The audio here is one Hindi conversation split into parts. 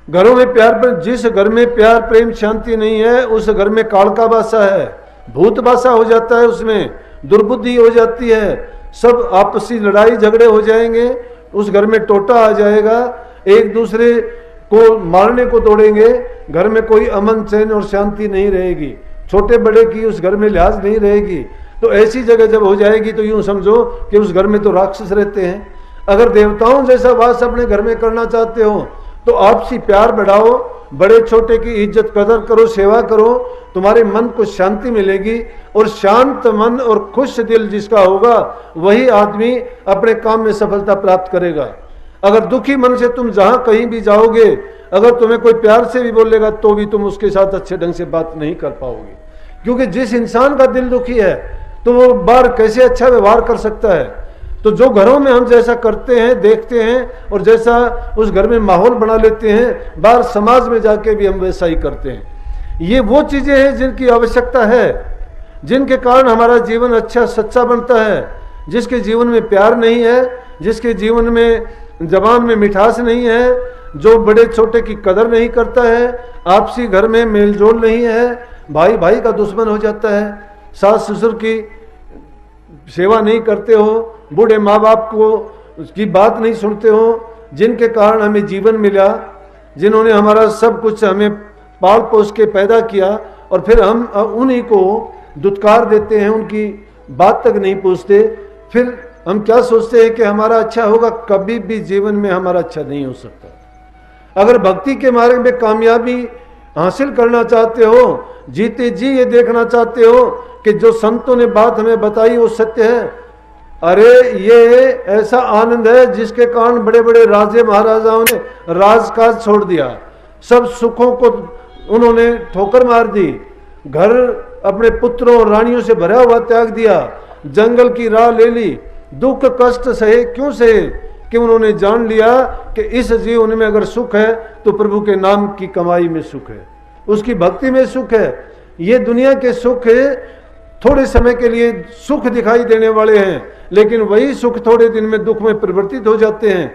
घरों में प्यार पर, जिस घर में प्यार प्रेम शांति नहीं है उस घर में काल का बासा है, भूत बासा हो जाता है, उसमें दुर्बुद्धि हो जाती है, सब आपसी लड़ाई झगड़े हो जाएंगे, उस घर में टोटा आ जाएगा, एक दूसरे को मारने को दौड़ेंगे, घर में कोई अमन चैन और शांति नहीं रहेगी, छोटे बड़े की उस घर में लिहाज नहीं रहेगी। तो ऐसी जगह जब हो जाएगी तो यूं समझो कि उस घर में तो राक्षस रहते हैं। अगर देवताओं जैसा वास अपने घर में करना चाहते हो तो आपसी प्यार बढ़ाओ, बड़े छोटे की इज्जत कदर करो, सेवा करो, तुम्हारे मन को शांति मिलेगी। और शांत मन और खुश दिल जिसका होगा वही आदमी अपने काम में सफलता प्राप्त करेगा। अगर दुखी मन से तुम जहां कहीं भी जाओगे, अगर तुम्हें कोई प्यार से भी बोलेगा तो भी तुम उसके साथ अच्छे ढंग से बात नहीं कर पाओगे, क्योंकि जिस इंसान का दिल दुखी है तो वो बाहर कैसे अच्छा व्यवहार कर सकता है। तो जो घरों में हम जैसा करते हैं, देखते हैं और जैसा उस घर में माहौल बना लेते हैं, बाहर समाज में जाके भी हम वैसा ही करते हैं। ये वो चीजें हैं जिनकी आवश्यकता है, जिनके कारण हमारा जीवन अच्छा सच्चा बनता है। जिसके जीवन में प्यार नहीं है, जिसके जीवन में जबान में मिठास नहीं है, जो बड़े छोटे की कदर नहीं करता है, आपसी घर में मेलजोल नहीं है, भाई भाई का दुश्मन हो जाता है, सास ससुर की सेवा नहीं करते हो, बूढ़े माँ बाप को उसकी बात नहीं सुनते हो, जिनके कारण हमें जीवन मिला, जिन्होंने हमारा सब कुछ हमें पाल पोस के पैदा किया और फिर हम उन्हीं को दुत्कार देते हैं, उनकी बात तक नहीं पूछते, फिर हम क्या सोचते हैं कि हमारा अच्छा होगा। कभी भी जीवन में हमारा अच्छा नहीं हो सकता। अगर भक्ति के मार्ग में कामयाबी हासिल करना चाहते हो, जीते जी ये देखना चाहते हो कि जो संतों ने बात हमें बताई वो सत्य है, अरे ये ऐसा आनंद है जिसके कारण बड़े बड़े राजे महाराजाओं ने राजकाज छोड़ दिया, सब सुखों को उन्होंने ठोकर मार दी, घर अपने पुत्रों और रानियों से भरा हुआ त्याग दिया, जंगल की राह ले ली, दुख कष्ट सहे। क्यों सहे? कि उन्होंने जान लिया कि इस जीवन में अगर सुख है तो प्रभु के नाम की कमाई में सुख है, उसकी भक्ति में सुख है। ये दुनिया के सुख थोड़े समय के लिए सुख दिखाई देने वाले हैं, लेकिन वही सुख थोड़े दिन में दुख में परिवर्तित हो जाते हैं,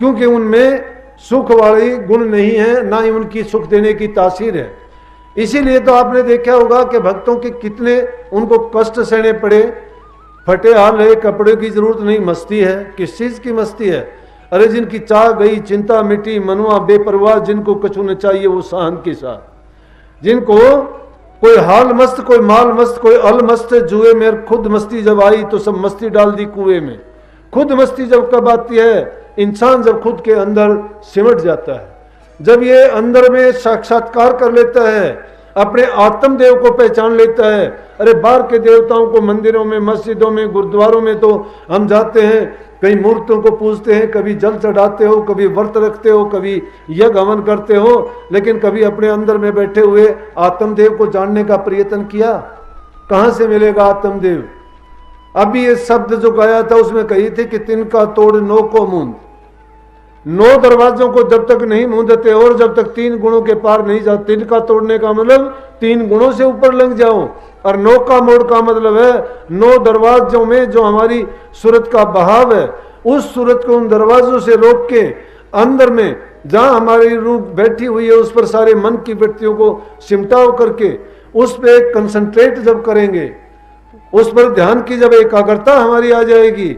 क्योंकि उनमें सुख वाले गुण नहीं है, ना ही उनकी सुख देने की तासीर है। इसीलिए तो आपने देखा होगा कि भक्तों के कितने उनको कष्ट सहने पड़े, फटे हाल है, कपड़े की जरूरत नहीं, मस्ती है। किस चीज की मस्ती है? अरे जिनकी चाह गई चिंता मिटी, मनुआ बेपरवाह, जिनको कछु न चाहिए वो सहन के साथ, जिनको कोई हाल मस्त, कोई माल मस्त, कोई अल मस्त, जुए में खुद मस्ती जब आई तो सब मस्ती डाल दी कुएं में। खुद मस्ती जब कब आती है? इंसान जब खुद के अंदर सिमट जाता है, जब ये अंदर में साक्षात्कार कर लेता है, अपने आत्मदेव को पहचान लेता है। अरे बाहर के देवताओं को मंदिरों में, मस्जिदों में, गुरुद्वारों में तो हम जाते हैं, कई मूर्तियों को पूजते हैं, कभी जल चढ़ाते हो, कभी व्रत रखते हो, कभी यज्ञ हवन करते हो, लेकिन कभी अपने अंदर में बैठे हुए आत्मदेव को जानने का प्रयत्न किया? कहां से मिलेगा आत्मदेव? अभी ये शब्द जो गाया था उसमें कही थी कि तिनका तोड़ नो को मूंद, 9 दरवाजों को जब तक नहीं मूंदते और जब तक 3 गुणों के पार नहीं जाते। तिनका तोड़ने का मतलब 3 गुणों से ऊपर लग जाओ, और 9 का मोड़ का मतलब है 9 दरवाजों में जो हमारी सूरत का बहाव है, उस सूरत को उन दरवाजों से रोक के अंदर में जहां हमारी रूह बैठी हुई है उस पर सारे मन की वृत्तियों को सिमटाव करके उस पर कंसंट्रेट जब करेंगे, उस पर ध्यान की जब एकाग्रता हमारी आ जाएगी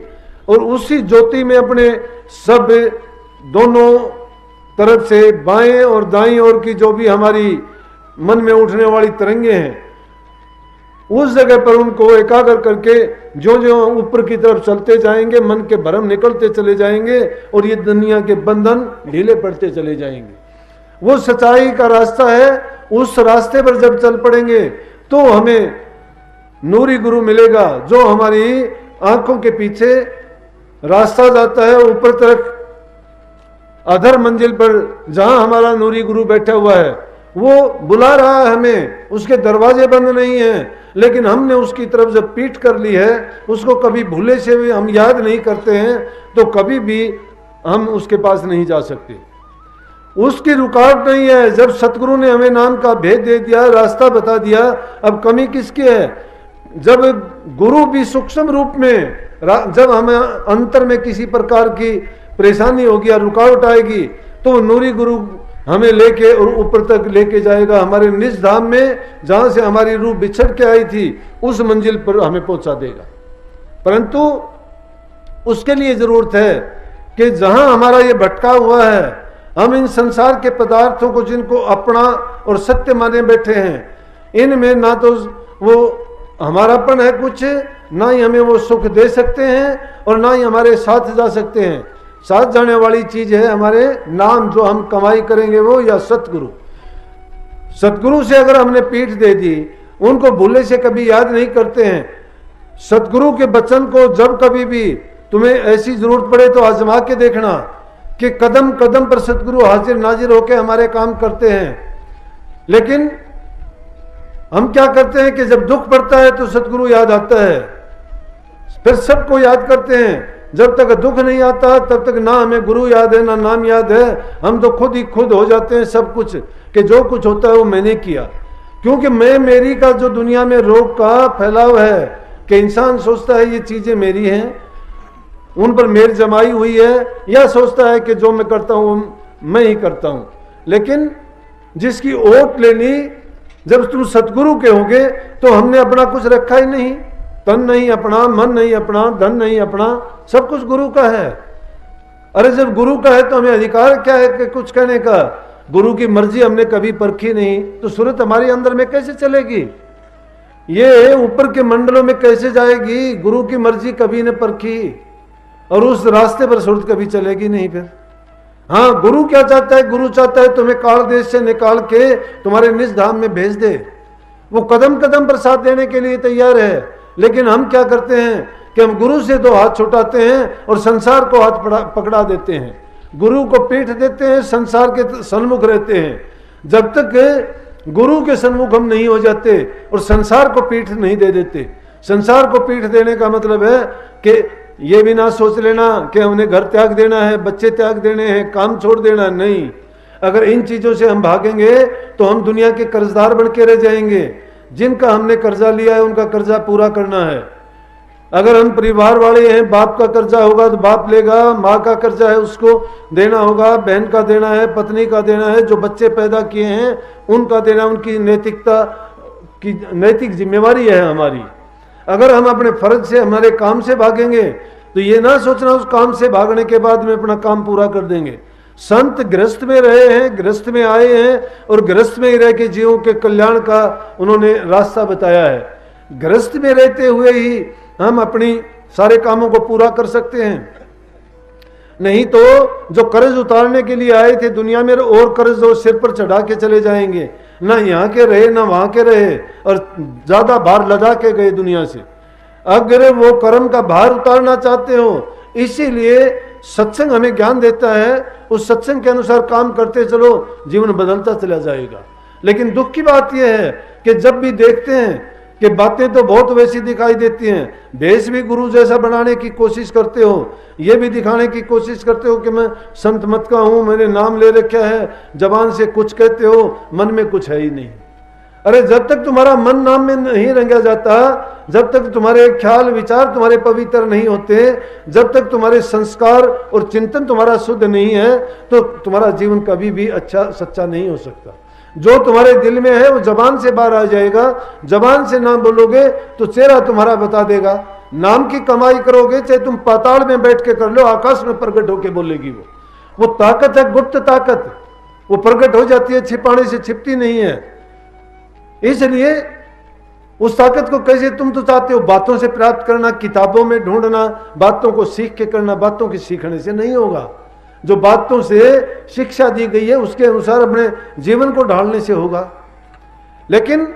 और उसी ज्योति में अपने सब दोनों तरफ से बाएं और दाईं ओर की जो भी हमारी मन में उठने वाली तरंगे हैं उस जगह पर उनको एकाग्र करके जो जो ऊपर की तरफ चलते जाएंगे, मन के भ्रम निकलते चले जाएंगे और ये दुनिया के बंधन ढीले पड़ते चले जाएंगे। वो सच्चाई का रास्ता है, उस रास्ते पर जब चल पड़ेंगे तो हमें नूरी गुरु मिलेगा जो हमारी आंखों के पीछे रास्ता जाता है ऊपर तरफ अधर मंजिल पर, जहां हमारा नूरी गुरु बैठा हुआ है वो बुला रहा है हमें, उसके दरवाजे बंद नहीं हैं, लेकिन हमने उसकी तरफ जब पीठ कर ली है, उसको कभी भूले से भी हम याद नहीं करते हैं तो कभी भी हम उसके पास नहीं जा सकते। उसकी रुकावट नहीं है। जब सतगुरु ने हमें नाम का भेद दे दिया, रास्ता बता दिया, अब कमी किसकी है? जब गुरु भी सूक्ष्म रूप में, जब हमें अंतर में किसी प्रकार की परेशानी होगी या रुकावट आएगी तो नूरी गुरु हमें लेके और ऊपर तक लेके जाएगा, हमारे निज धाम में जहां से हमारी रूह बिछड़ के आई थी उस मंजिल पर हमें पहुंचा देगा। परंतु उसके लिए जरूरत है कि जहां हमारा ये भटका हुआ है, हम इन संसार के पदार्थों को जिनको अपना और सत्य माने बैठे हैं, इनमें ना तो वो हमारापन है कुछ, ना ही हमें वो सुख दे सकते हैं और ना ही हमारे साथ जा सकते हैं। साथ जाने वाली चीज है हमारे नाम, जो हम कमाई करेंगे वो, या सतगुरु। सतगुरु से अगर हमने पीठ दे दी, उनको भूले से कभी याद नहीं करते हैं। सतगुरु के वचन को जब कभी भी तुम्हें ऐसी जरूरत पड़े तो आजमा के देखना कि कदम कदम पर सतगुरु हाजिर नाजिर होकर हमारे काम करते हैं। लेकिन हम क्या करते हैं कि जब दुख पड़ता है तो सतगुरु याद आता है, फिर सबको याद करते हैं। जब तक दुख नहीं आता तब तक ना हमें गुरु याद है ना नाम याद है। हम तो खुद ही खुद हो जाते हैं सब कुछ, कि जो कुछ होता है वो मैंने किया। क्योंकि मैं मेरी का जो दुनिया में रोग का फैलाव है कि इंसान सोचता है ये चीजें मेरी हैं, उन पर मेर जमाई हुई है, या सोचता है कि जो मैं करता हूं मैं ही करता हूं। लेकिन जिसकी ओट लेनी जब तुम सतगुरु के होगे तो हमने अपना कुछ रखा ही नहीं, तन नहीं अपना, मन नहीं अपना, धन नहीं अपना, सब कुछ गुरु का है। अरे जब गुरु का है तो हमें अधिकार क्या है कि कुछ कहने का? गुरु की मर्जी हमने कभी परखी नहीं तो सूरत हमारे अंदर में कैसे चलेगी? ये ऊपर के मंडलों में कैसे जाएगी? गुरु की मर्जी कभी ने परखी और उस रास्ते पर सूरत कभी चलेगी नहीं। फिर हाँ, गुरु क्या चाहता है? गुरु चाहता है तुम्हें काल देश से निकाल के तुम्हारे निज धाम में भेज दे। वो कदम कदम पर साथ देने के लिए तैयार है। लेकिन हम क्या करते हैं कि हम गुरु से दो हाथ छुटाते हैं और संसार को हाथ पकड़ा देते हैं, गुरु को पीठ देते हैं, संसार के सन्मुख रहते हैं। जब तक गुरु के सन्मुख हम नहीं हो जाते और संसार को पीठ नहीं दे देते। संसार को पीठ देने का मतलब है कि ये भी ना सोच लेना कि हमने घर त्याग देना है, बच्चे त्याग देने हैं, काम छोड़ देना, नहीं। अगर इन चीजों से हम भागेंगे तो हम दुनिया के कर्जदार बन के रह जाएंगे। जिनका हमने कर्जा लिया है उनका कर्जा पूरा करना है। अगर हम परिवार वाले हैं, बाप का कर्जा होगा तो बाप लेगा, माँ का कर्जा है उसको देना होगा, बहन का देना है, पत्नी का देना है, जो बच्चे पैदा किए हैं उनका देना, उनकी नैतिकता की नैतिक जिम्मेवारी है हमारी। अगर हम अपने फर्ज से, हमारे काम से भागेंगे तो ये ना सोचना उस काम से भागने के बाद में अपना काम पूरा कर देंगे। संत गृहस्थ में रहे हैं, गृहस्थ में आए हैं और गृहस्थ में ही रह के जीवों के कल्याण का उन्होंने रास्ता बताया है। गृहस्थ में रहते हुए ही हम अपनी सारे कामों को पूरा कर सकते हैं। नहीं तो जो कर्ज उतारने के लिए आए थे दुनिया में, और कर्ज जो सिर पर चढ़ा के चले जाएंगे, ना यहाँ के रहे ना वहां के रहे और ज्यादा भार लदा के गए दुनिया से। अगर वो कर्म का भार उतारना चाहते हो, इसीलिए सत्संग हमें ज्ञान देता है, उस सत्संग के अनुसार काम करते चलो, जीवन बदलता चला जाएगा। लेकिन दुख की बात यह है कि जब भी देखते हैं कि बातें तो बहुत वैसी दिखाई देती हैं, भेष भी गुरु जैसा बनाने की कोशिश करते हो, ये भी दिखाने की कोशिश करते हो कि मैं संत मत का हूं, मैंने नाम ले रखा है, जबान से कुछ कहते हो, मन में कुछ है ही नहीं। अरे जब तक तुम्हारा मन नाम में नहीं रंगा जाता, जब तक तुम्हारे ख्याल विचार तुम्हारे पवित्र नहीं होते, जब तक तुम्हारे संस्कार और चिंतन तुम्हारा शुद्ध नहीं है, तो तुम्हारा जीवन कभी भी अच्छा सच्चा नहीं हो सकता। जो तुम्हारे दिल में है वो जबान से बाहर आ जाएगा। जबान से नाम बोलोगे तो चेहरा तुम्हारा बता देगा। नाम की कमाई करोगे, चाहे तुम पाताल में बैठ के कर लो, आकाश में प्रकट होके बोलेगी। वो ताकत है, गुप्त ताकत, वो प्रकट हो जाती है, छिपाने से छिपती नहीं है। इसलिए उस ताकत को कैसे तुम तो चाहते हो बातों से प्राप्त करना, किताबों में ढूंढना, बातों को सीख के करना, बातों की सीखने से नहीं होगा। जो बातों से शिक्षा दी गई है उसके अनुसार अपने जीवन को ढालने से होगा। लेकिन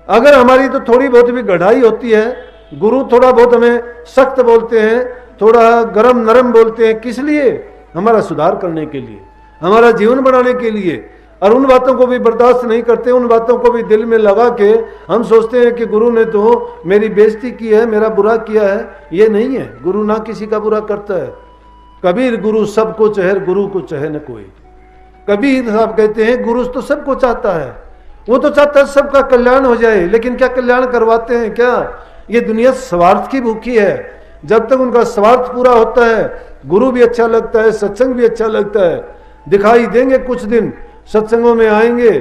अगर हमारी तो थोड़ी बहुत भी गढ़ाई होती है, गुरु थोड़ा बहुत हमें सख्त बोलते हैं, थोड़ा गरम नरम बोलते हैं, किस लिए? हमारा सुधार करने के लिए, हमारा जीवन बनाने के लिए। और उन बातों को भी बर्दाश्त नहीं करते, उन बातों को भी दिल में लगा के हम सोचते हैं कि गुरु ने तो मेरी बेइज्जती की है, मेरा बुरा किया है। ये नहीं है, गुरु ना किसी का बुरा करता है। कबीर गुरु सबको चहे, गुरु को चहे न कोई। कबीर साहब कहते हैं गुरु तो सबको चाहता है, वो तो चाहता है सबका कल्याण हो जाए, लेकिन क्या कल्याण करवाते हैं क्या? ये दुनिया स्वार्थ की भूखी है। जब तक उनका स्वार्थ पूरा होता है, गुरु भी अच्छा लगता है, सत्संग भी अच्छा लगता है, दिखाई देंगे कुछ दिन, सत्संगों में आएंगे,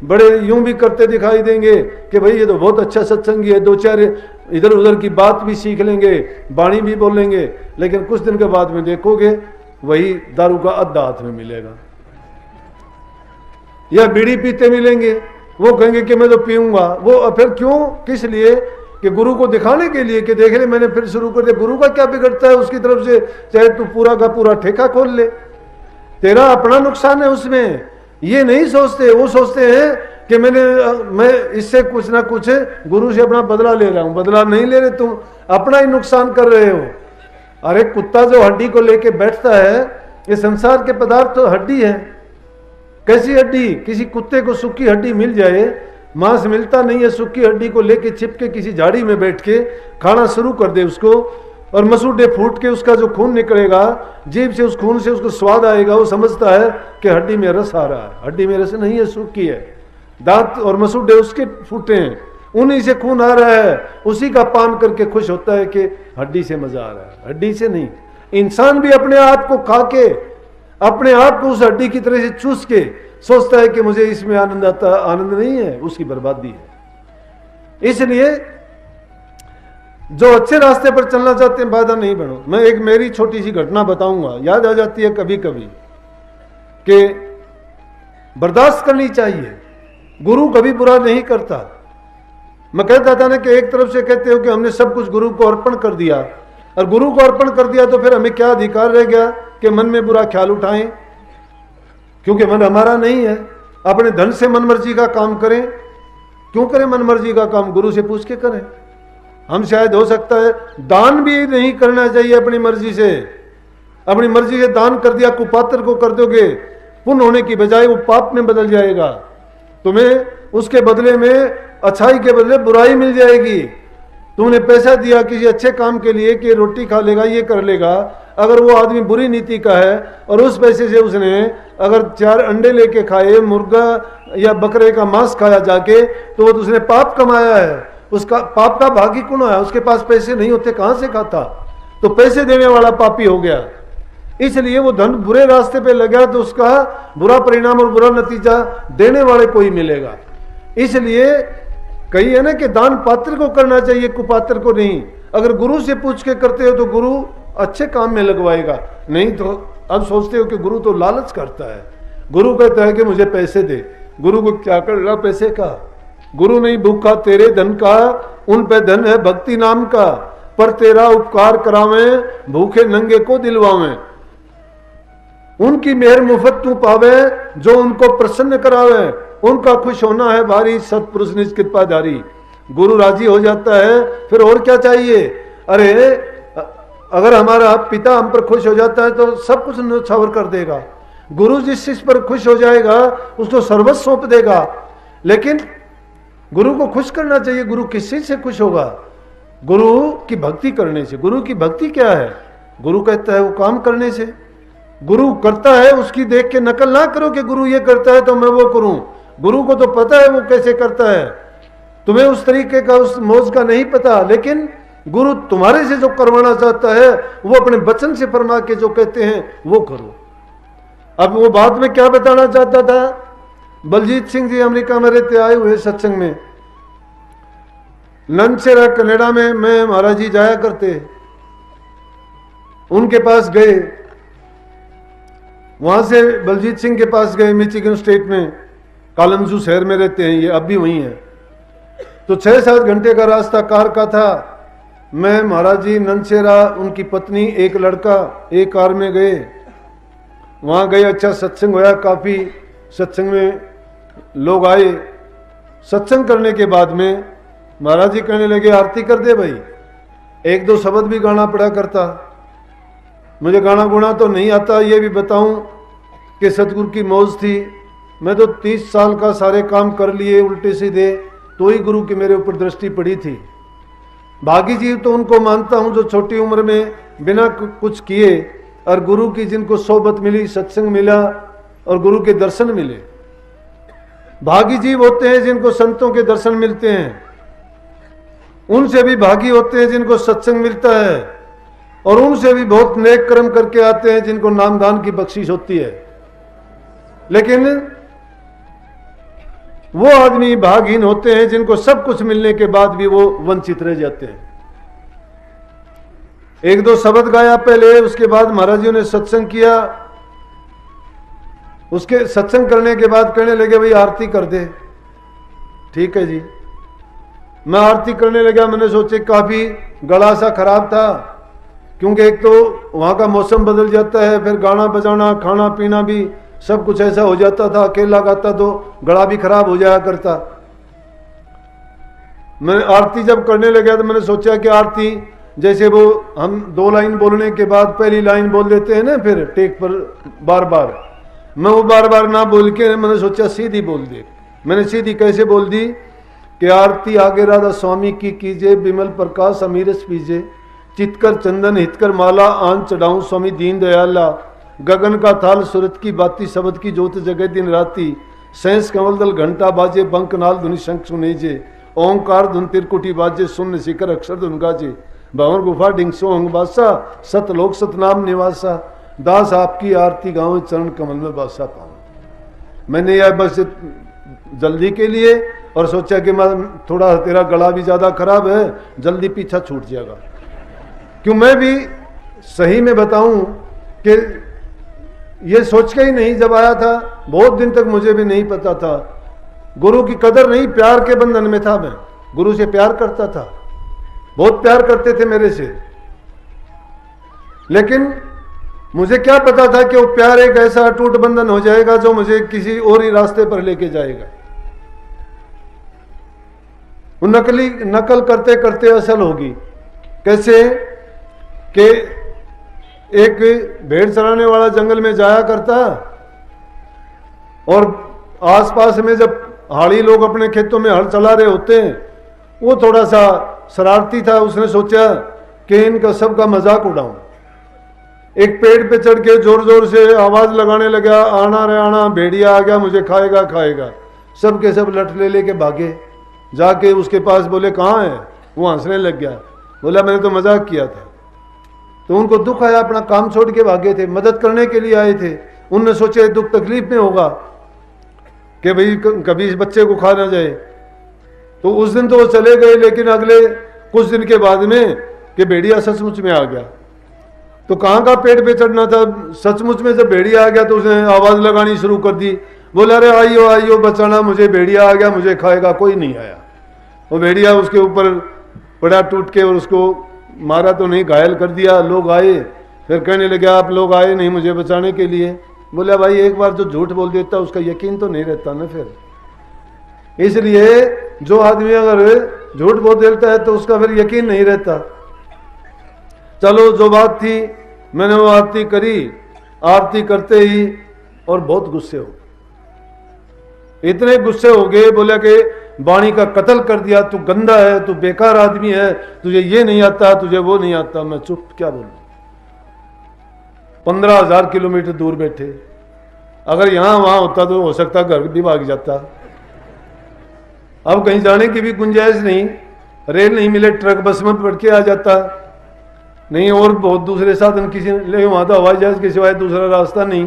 बड़े यूं भी करते दिखाई देंगे कि भाई ये तो बहुत अच्छा सत्संगी है, दो चार इधर उधर की बात भी सीख लेंगे, वाणी भी बोलेंगे, लेकिन कुछ दिन के बाद में देखोगे वही दारू का अद्धा हाथ में मिलेगा, या बीड़ी पीते मिलेंगे। वो कहेंगे कि मैं तो पीऊंगा। वो फिर क्यों, किस लिए? कि गुरु को दिखाने के लिए कि देख ले मैंने फिर शुरू कर दिया। गुरु का क्या बिगड़ता है उसकी तरफ से, चाहे तू पूरा का पूरा ठेका खोल ले, तेरा अपना नुकसान है उसमें। ये नहीं सोचते, वो सोचते हैं कि मैं इससे कुछ ना कुछ गुरु से अपना बदला ले रहा हूं। बदला नहीं ले रहे, तुम अपना ही नुकसान कर रहे हो। अरे कुत्ता जो हड्डी को लेके बैठता है, ये संसार के पदार्थ तो हड्डी है। कैसी हड्डी? किसी कुत्ते को सूखी हड्डी मिल जाए, मांस मिलता नहीं है, सूखी हड्डी को लेके छिपके किसी झाड़ी में बैठ के खाना शुरू कर दे उसको, और मसूड़े फूट के उसका जो खून निकलेगा जीभ से, उस खून से उसको स्वाद आएगा, वो समझता है कि हड्डी में रस आ रहा है। हड्डी में रस नहीं है, सूखी है। दांत और मसूड़े उसके फूटे हैं, उन्हीं से खून आ रहा है, उसी का पान करके खुश होता है कि हड्डी से मजा आ रहा है। हड्डी से नहीं। इंसान भी अपने आप को खा के, अपने आप को उस हड्डी की तरह से चूस के सोचता है कि मुझे इसमें आनंद आता। आनंद नहीं है, उसकी बर्बादी है। इसलिए जो अच्छे रास्ते पर चलना चाहते हैं, बाधा नहीं बनो। मैं एक मेरी छोटी सी घटना बताऊंगा, याद आ जाती है कभी कभी, कि बर्दाश्त करनी चाहिए। गुरु कभी बुरा नहीं करता। मैं कहता था ना कि एक तरफ से कहते हो कि हमने सब कुछ गुरु को अर्पण कर दिया, और गुरु को अर्पण कर दिया तो फिर हमें क्या अधिकार रह गया कि मन में बुरा ख्याल उठाएं, क्योंकि मन हमारा नहीं है। अपने धन से मनमर्जी का काम करें। क्यों करें मनमर्जी का काम? गुरु से पूछ के करें। हम शायद हो सकता है दान भी नहीं करना चाहिए अपनी मर्जी से। अपनी मर्जी से दान कर दिया, कुपात्र को कर दोगे, पुण्य होने की बजाय वो पाप में बदल जाएगा। तुम्हें उसके बदले में, अच्छाई के बदले बुराई मिल जाएगी। तुमने पैसा दिया किसी अच्छे काम के लिए कि रोटी खा लेगा, ये कर लेगा, अगर वो आदमी बुरी नीति का है और उस पैसे से उसने अगर 4 अंडे लेके खाए, मुर्गा या बकरे का मांस खाया जाके, तो वो उसने पाप कमाया है। उसका पाप का भागी कौन है? उसके पास पैसे नहीं होते, कहां से खाता? तो पैसे देने वाला पापी हो गया। इसलिए वो धन बुरे रास्ते पे लगा तो उसका बुरा परिणाम और बुरा नतीजा देने वाले को ही मिलेगा। इसलिए कही है ना कि दान पात्र को करना चाहिए, कुपात्र को नहीं। अगर गुरु से पूछ के करते हो तो गुरु अच्छे काम में लगवाएगा, नहीं तो अब सोचते हो कि गुरु तो लालच करता है। गुरु कहता है कि मुझे पैसे दे। गुरु को क्या कर रहा पैसे का? गुरु नहीं भूखा तेरे धन का, उन पे धन है भक्ति नाम का। पर तेरा उपकार करावे, भूखे नंगे को दिलवावे। उनकी मेहर मुफ्त तू पावे, जो उनको प्रसन्न करावे। उनका खुश होना है भारी, सतपुरुष निज कृपाधारी। गुरु राजी हो जाता है, फिर और क्या चाहिए? अरे अगर हमारा पिता हम पर खुश हो जाता है तो सब कुछ न्यौछावर कर देगा। गुरु जिस चीज पर खुश हो जाएगा उसको सर्वस्व सौंप देगा। लेकिन गुरु को खुश करना चाहिए। गुरु किस चीज से खुश होगा? गुरु की भक्ति करने से। गुरु की भक्ति क्या है? गुरु कहता है वो काम करने से। गुरु करता है उसकी देख के नकल ना करो कि गुरु ये करता है तो मैं वो करूं। गुरु को तो पता है वो कैसे करता है, तुम्हें उस तरीके का, उस मौज का नहीं पता। लेकिन गुरु तुम्हारे से जो करवाना चाहता है वो अपने वचन से फरमा के जो कहते हैं वो करो। अब वो बात में क्या बताना चाहता था? बलजीत सिंह जी अमेरिका में रहते आए हुए सत्संग में, ननसेरा कनाडा में मैं महाराज जी जाया करते, उनके पास गए। वहां से बलजीत सिंह के पास गए, मिचिगन स्टेट में, कालमजू शहर में रहते हैं ये, अब भी वहीं है। तो 6-7 घंटे का रास्ता कार का था। मैं, महाराज जी, ननसेरा, उनकी पत्नी, एक लड़का, एक कार में गए। वहां गए, अच्छा सत्संग होया, काफी सत्संग में लोग आए। सत्संग करने के बाद में महाराज जी कहने लगे आरती कर दे भाई। 1-2 शब्द भी गाना पड़ा करता। मुझे गाना गुना तो नहीं आता, ये भी बताऊं कि सतगुरु की मौज थी। मैं तो 30 साल का सारे काम कर लिए उल्टे सीधे, तो ही गुरु की मेरे ऊपर दृष्टि पड़ी थी। भागी जी तो उनको मानता हूं जो छोटी उम्र में बिना कुछ किए और गुरु की जिनको सोबत मिली, सत्संग मिला और गुरु के दर्शन मिले। भागी जीव होते हैं जिनको संतों के दर्शन मिलते हैं, उनसे भी भागी होते हैं जिनको सत्संग मिलता है, और उनसे भी बहुत नेक कर्म करके आते हैं जिनको नामदान की बख्शिश होती है। लेकिन वो आदमी भागहीन होते हैं जिनको सब कुछ मिलने के बाद भी वो वंचित रह जाते हैं। एक दो शब्द गाया पहले, उसके बाद महाराज जी ने सत्संग किया। उसके सत्संग करने के बाद कहने लगे भाई आरती कर दे। ठीक है जी। मैं आरती करने लगा। मैंने सोचे काफी गला सा खराब था, क्योंकि एक तो वहां का मौसम बदल जाता है, फिर गाना बजाना खाना पीना भी सब कुछ ऐसा हो जाता था। अकेला गाता तो गला भी खराब हो जाया करता। मैं आरती जब करने लगा तो मैंने सोचा कि आरती जैसे वो हम 2 लाइन बोलने के बाद पहली लाइन बोल देते हैं ना, फिर टेक पर बार बार, मैं वो बार बार ना बोल के मैंने सोचा सीधी बोल दे। मैंने सीधी कैसे बोल दी कि आरती आगे राधा स्वामी की कीजिए, बिमल प्रकाश अमीरस पीजे, चितकर चंदन हितकर माला आन चढ़ाऊं स्वामी दीन दयाला, गगन का थाल सूरत की बाती शब्द की ज्योत जगह दिन राती, सैंस कमल दल घंटा बाजे बंक नाल धुनि शंख सुनेजे, ओंकार धुन तिरकुटी बाजे शून्य शिखर अक्षर धुन गाजे, भवन गुफा डिंगसो अंग बासा, सतलोक सतनाम निवासा, दास आपकी आरती गाँव चरण कमल में बासा पाऊं। मैंने यह बस जल्दी के लिए और सोचा कि मैं थोड़ा तेरा गला भी ज्यादा खराब है, जल्दी पीछा छूट जाएगा। क्यों मैं भी सही में बताऊं कि ये सोच के ही नहीं जब आया था, बहुत दिन तक मुझे भी नहीं पता था। गुरु की कदर नहीं, प्यार के बंधन में था। मैं गुरु से प्यार करता था, बहुत प्यार करते थे मेरे से, लेकिन मुझे क्या पता था कि वो प्यार एक ऐसा अटूट बंधन हो जाएगा जो मुझे किसी और ही रास्ते पर लेके जाएगा। वो नकल करते करते असल होगी। कैसे कि एक भेड़ चराने वाला जंगल में जाया करता, और आसपास में जब हाड़ी लोग अपने खेतों में हल चला रहे होते हैं, वो थोड़ा सा शरारती था। उसने सोचा कि इनका सबका मजाक उड़ाऊं। एक पेड़ पे चढ़ के जोर जोर से आवाज लगाने लगा, आना रे आना, भेड़िया आ गया, मुझे खाएगा खाएगा। सब के सब लठ ले लेके भागे। जाके उसके पास बोले कहाँ है? वो हंसने लग गया, बोला मैंने तो मजाक किया था। तो उनको दुख आया, अपना काम छोड़ के भागे थे, मदद करने के लिए आए थे। उनने सोचे दुख तकलीफ में होगा कि भाई कभी इस बच्चे को खा ना जाए। तो उस दिन तो वो चले गए, लेकिन अगले कुछ दिन के बाद में कि भेड़िया सचमुच में आ गया। तो कहाँ का पेड़ पे चढ़ना था, सचमुच में जब भेड़िया आ गया तो उसने आवाज लगानी शुरू कर दी। बोला अरे आइयो आइयो बचाना, मुझे भेड़िया आ गया, मुझे खाएगा। कोई नहीं आया। वो भेड़िया उसके ऊपर पड़ा टूट के, और उसको मारा तो नहीं, घायल कर दिया। लोग आए, फिर कहने लगे आप लोग आए नहीं मुझे बचाने के लिए। बोला भाई एक बार जो झूठ बोल देता उसका यकीन तो नहीं रहता ना फिर, इसलिए जो आदमी अगर झूठ बोल देता है तो उसका फिर यकीन नहीं रहता। चलो जो बात थी मैंने वो आरती करी। आरती करते ही और बहुत गुस्से हो, इतने गुस्से हो गए, बोला कि वाणी का कत्ल कर दिया, तू गंदा है, तू बेकार आदमी है, तुझे ये नहीं आता, तुझे वो नहीं आता। मैं चुप क्या बोलूं। 15,000 किलोमीटर दूर बैठे, अगर यहां वहां होता तो हो सकता घर भी भाग जाता। अब कहीं जाने की भी गुंजाइश नहीं, रेल नहीं मिले, ट्रक बस में बैठ के आ जाता, नहीं और बहुत दूसरे साधन किसी ले, वहां तो हवाई जहाज के सिवाय दूसरा रास्ता नहीं।